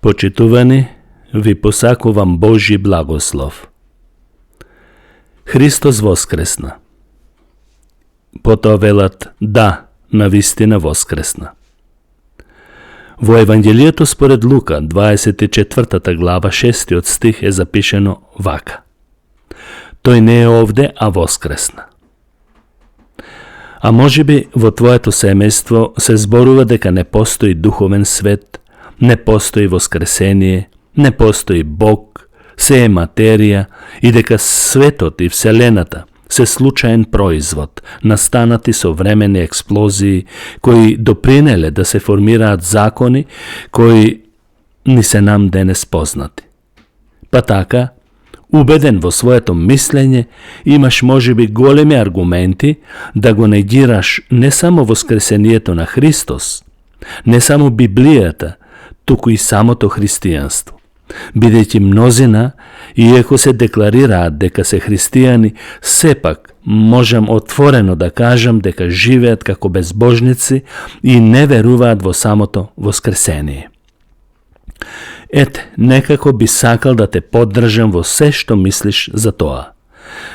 Почитувани, ви посакувам Божji благослов. Христос воскресна. Потоа велат, да, навистина воскресна. Во Евангелието според Лука, 24 глава, 6 стих е запишено вака. Тој не е овде, а воскресна. А може би во твоето семејство се зборува дека не постои духовен свет, не постои воскресение, не постои Бог, се е материја и дека светот и вселената се случаен производ, настанати со времени експлозии, кои допринеле да се формираат закони кои ни се нам денес познати. Па така, убеден во своето мислење, имаш можеби големи аргументи да го негираш не само воскресението на Христос, не само Библијата, туку и самото христијанство. Бидејќи мнозина, иако се декларираат дека се христијани, сепак можам отворено да кажам дека живеат како безбожници и не веруваат во самото воскресение. Ете, некако би сакал да те поддржам во се што мислиш за тоа,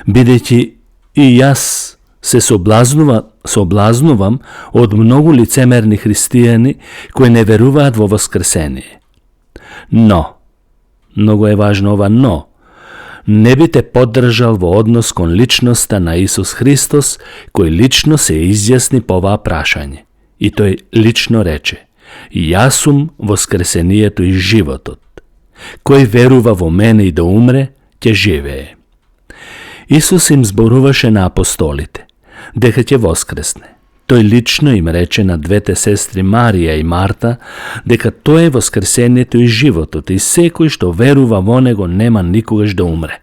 бидејќи и јас се соблазнувам од многу лицемерни христијани кои не веруваат во воскресение. Но, многу е важно ова но, не би те поддржал во однос кон личноста на Исус Христос, кој лично се изјасни по оваа прашање. И тој лично рече, јас сум воскресението и животот. Кој верува во мене и да умре, ќе живее. Исус им зборуваше на апостолите дека ќе воскресне. Тој лично им рече на двете сестри Марија и Марта дека тој е воскресението и животот и секој што верува во него нема никогаш да умре.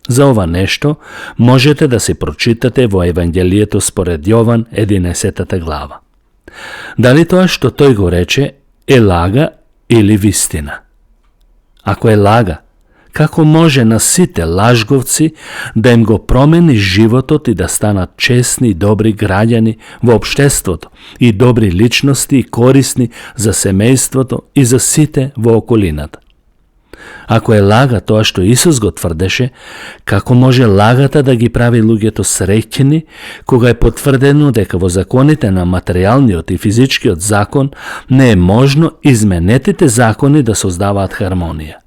За ова нешто можете да се прочитате во Евангелието според Јован 11 глава. Дали тоа што тој го рече е лага или вистина? Ако е лага, како може на сите лажговци да им го промени животот и да станат честни и добри граѓани во општеството и добри личности и корисни за семејството и за сите во околината? Ако е лага тоа што Исус го тврдеше, како може лагата да ги прави луѓето среќни, кога е потврдено дека во законите на материјалниот и физичкиот закон не е можно изменетите закони да создаваат хармонија?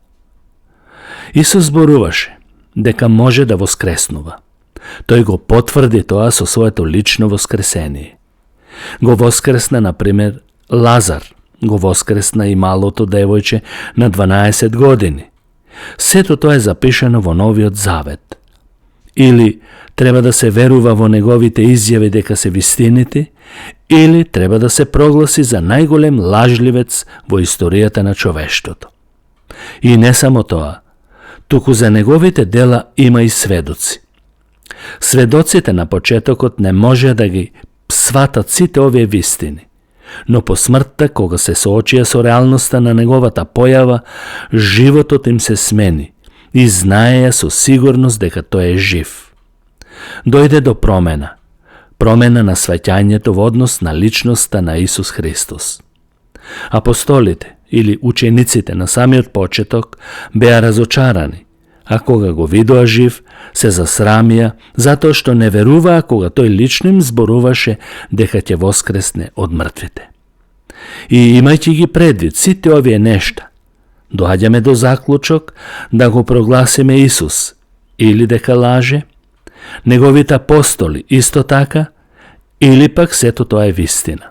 Исус зборуваше дека може да воскреснува. Тој го потврди тоа со своето лично воскресение. Го воскресна, например, Лазар, го воскресна и малото девојче на 12 години. Сето тоа е запишано во Новиот Завет. Или треба да се верува во неговите изјави дека се вистините, или треба да се прогласи за најголем лажливец во историјата на човештвото. И не само тоа, туку за неговите дела има и сведоци. Сведоците на почетокот не може да ги сватат сите овие вистини, но по смртта, кога се соочија со реалноста на неговата појава, животот им се смени и знаеја со сигурност дека тој е жив. Дојде до промена на сваќањето во однос на личноста на Исус Христос. Апостолите или учениците на самиот почеток беа разочарани, а кога го видоа жив, се засрамија затоа што не веруваа кога тој лично им зборуваше дека ќе воскресне од мртвите. И имајќи ги предвид сите овие нешта, доаѓаме до заклучок да го прогласиме Исус или дека лаже, неговите апостоли исто така, или пак сето тоа е вистина.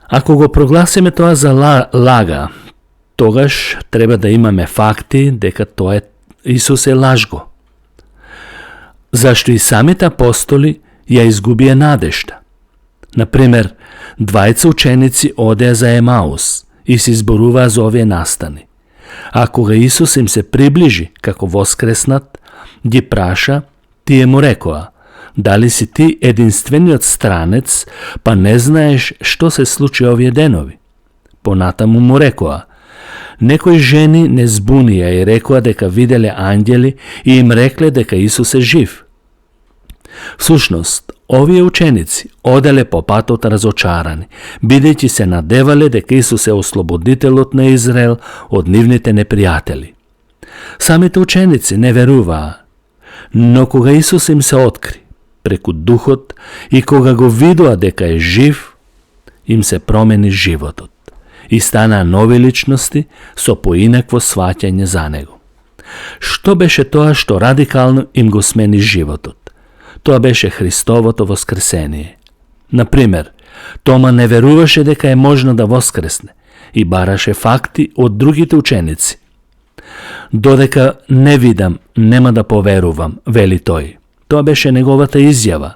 Ако го прогласиме тоа за лага, тогаш треба да имаме факти дека тоа е Исус е лажго. Зашто и самите апостоли ја изгубија надежта. Например, двајца ученици одеа за Емаус и се изборуваа за овие настани. А кога Исус им се приближи како воскреснат, ги праша, тие му рекоа: дали си ти единствениот странец, па не знаеш што се случи овие денови? Понатаму му рекоа: некои жени не збунија и рекоа дека виделе ангели и им рекле дека Исус е жив. Всушност, Овие ученици оделе по патот разочарани, бидејќи се надевале дека Исус е ослободителот на Израел од нивните непријатели. Самите ученици не веруваа, но кога Исус им се откри преку Духот и кога го видоа дека е жив, им се промени животот и станаа нови личности со поинакво сваќање за Него. Што беше тоа што радикално им го смени животот? Тоа беше Христовото воскресение. Например, Тома не веруваше дека е можно да воскресне и бараше факти од другите ученици. Додека не видам, нема да поверувам, вели тој. Тоа беше неговата изјава.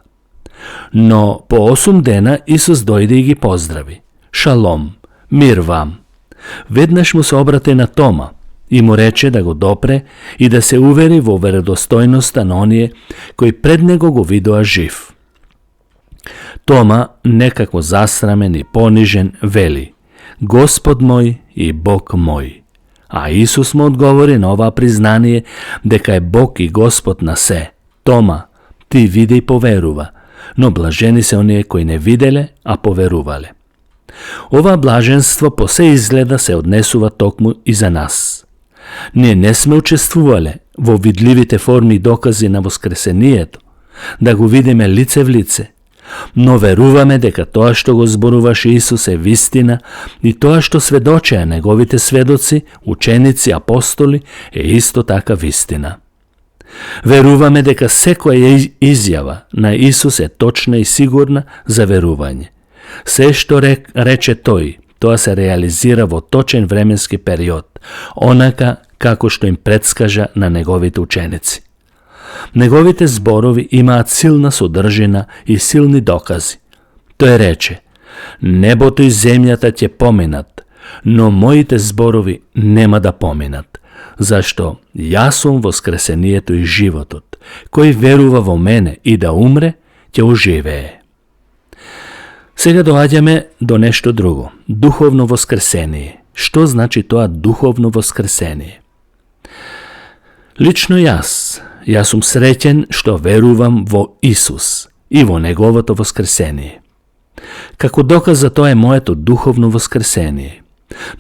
Но по 8 дена Исус дојде и ги поздрави. Шалом, мир вам. Веднаш му се обрати на Тома и му рече да го допре и да се увери во веродостојноста на оние кои пред него го видоа жив. Тома, некако засрамен и понижен, вели: Господ мој и Бог мој. А Исус му одговори на ова признание дека е Бог и Господ на се. Тома, ти види и поверува, но блажени се оние кои не виделе, а поверувале. Ова блаженство по се изгледа се однесува токму и за нас. Ние не сме учествувале во видливите форми и докази на воскресението, да го видиме лице в лице, но веруваме дека тоа што го зборуваше Исус е вистина и тоа што сведочеа неговите сведоци, ученици, апостоли е исто така вистина. Веруваме дека секоја изјава на Исус е точна и сигурна за верување. Се што рече тој, тоа се реализира во точен временски период, онака како што им предскажа на неговите ученици. Неговите зборови имаат силна содржина и силни докази. Тој рече: Небото и земјата ќе поминат, но моите зборови нема да поминат, зашто јас сум воскресението и животот. Кој верува во мене и да умре, ќе оживее. Сега доаѓаме до нешто друго. Духовно воскресение. Што значи тоа духовно воскресение? Лично јас сум среќен што верувам во Исус и во Неговото воскресение. Како доказ за тоа е моето духовно воскресение.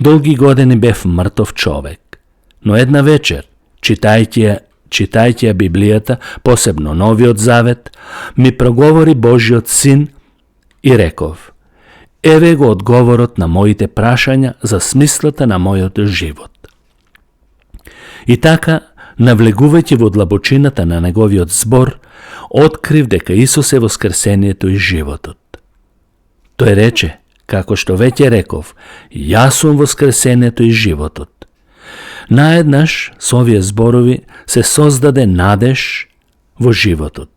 Долги години бев мртов човек, но една вечер, читајќи ја Библијата, посебно Новиот Завет, ми проговори Божиот Син и реков: Еве го одговорот на моите прашања за смислата на мојот живот. И така, навлегувајќи во длабочината на неговиот збор, открив дека Исус е воскресението и животот. Тој рече, како што веќе реков: Јас сум воскресението и животот. Наеднаш со овие зборови се создаде надеж во животот.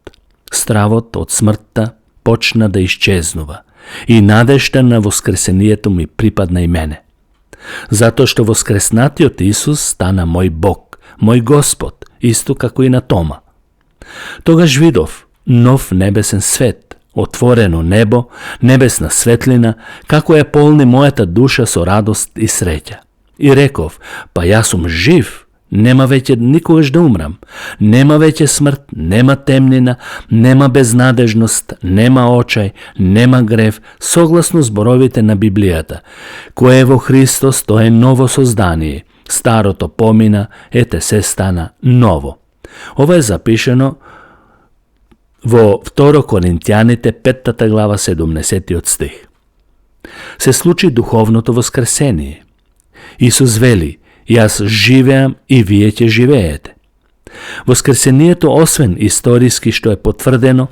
Стравот од смртта почна да исчезнува и надежта на воскресението ми припадна и мене. Затоа што воскреснатиот Исус стана мој Бог, мој Господ, исто како и на Тома. Тогаш видов нов небесен свет, отворено небо, небесна светлина, како ја полни мојата душа со радост и среќа. И реков: Па јас сум жив, нема веќе никогаш да умрам, нема веќе смрт, нема темнина, нема безнадежност, нема очај, нема грев, согласно зборовите на Библијата. Кој е во Христос, тоа е ново создание. Старото помина, ете се стана ново. Ова е запишено во 2 Коринтијаните 5 глава 70 стих. Се случи духовното воскресение. Исус вели: Јас живеам и вие ќе живеете. Воскресението, освен историски што е потврдено,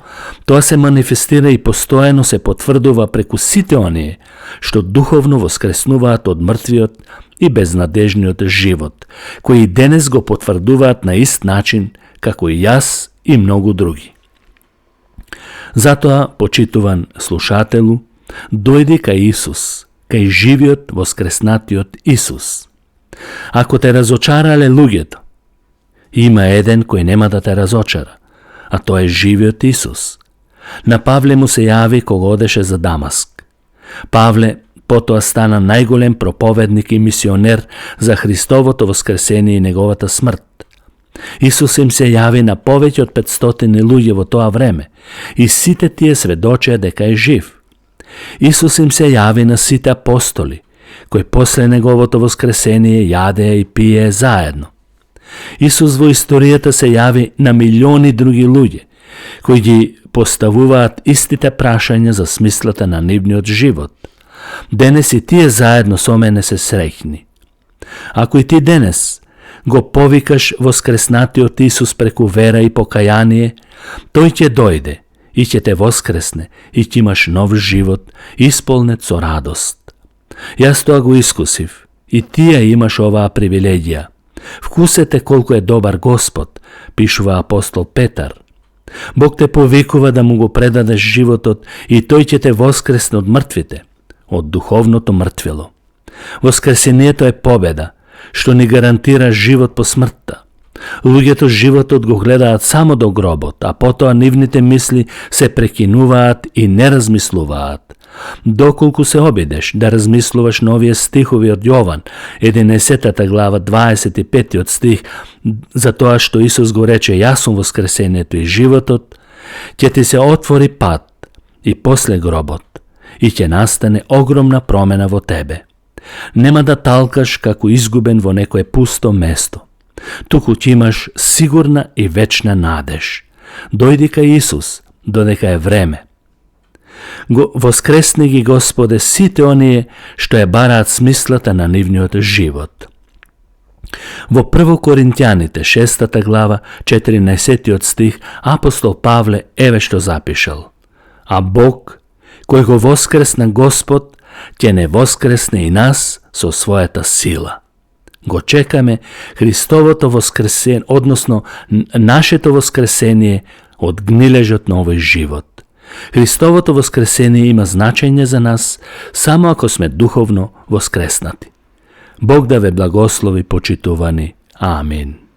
тоа се манифестира и постојано се потврдува преку сите оние што духовно воскреснуваат од мртвиот и безнадежниот живот, кои денес го потврдуваат на ист начин како и јас и многу други. Затоа, почитуван слушателу, дојди кај Исус, кај живиот воскреснатиот Исус. Ако те разочарале луѓето, има еден кој нема да те разочара, а тоа е живиот Исус. На Павле му се јави кога одеше за Дамаск. Павле потоа стана најголем проповедник и мисионер за Христовото воскресение и неговата смрт. Исус им се јави на повеќе од 500 луѓе во тоа време и сите тие сведочеа дека е жив. Исус им се јави на сите апостоли, кои после неговото воскресение јадеа и пиеа заедно. Исус во историјата се јави на милиони други луѓе, кои ги поставуваат истите прашања за смислата на нивниот живот. Денес и тие заедно со мене се среќни. Ако и ти денес го повикаш воскреснатиот Исус преку вера и покаяние, тој ќе дојде и ќе те воскресне и ќе имаш нов живот, исполнет со радост. Јас тоа го искусив и тие имаш оваа привилегија. Вкусете колку е добар Господ, пишува апостол Петар. Бог те повикува да му го предадеш животот и тој ќе те воскресне од мртвите, од духовното мртвило. Воскресението е победа, што ни гарантира живот по смртта. Луѓето животот го гледаат само до гробот, а потоа нивните мисли се прекинуваат и не размислуваат. Доколку се обидеш да размислуваш на овие стихови од Јован, 11 глава, 25 стих, за тоа што Исус го рече јас сум воскресението и животот, ќе ти се отвори пат и после гробот и ќе настане огромна промена во тебе. Нема да талкаш како изгубен во некое пусто место. Туку ќе имаш сигурна и вечна надеж. Дојди кај Исус, додека е време. Воскресни ги, Господе, сите оние што ја бараат смислата на нивниот живот. Во 1 Коринтјаните, 6 глава, 14 стих, апостол Павле еве што запишал. А Бог, кој го воскресна Господ, ќе не воскресне и нас со својата сила. Го чекаме Христовото воскресение, односно нашето воскресение од гнилежот на овој живот. Христовото воскресение има значење за нас само ако сме духовно воскреснати. Бог да ве благослови, почитувани. Амин.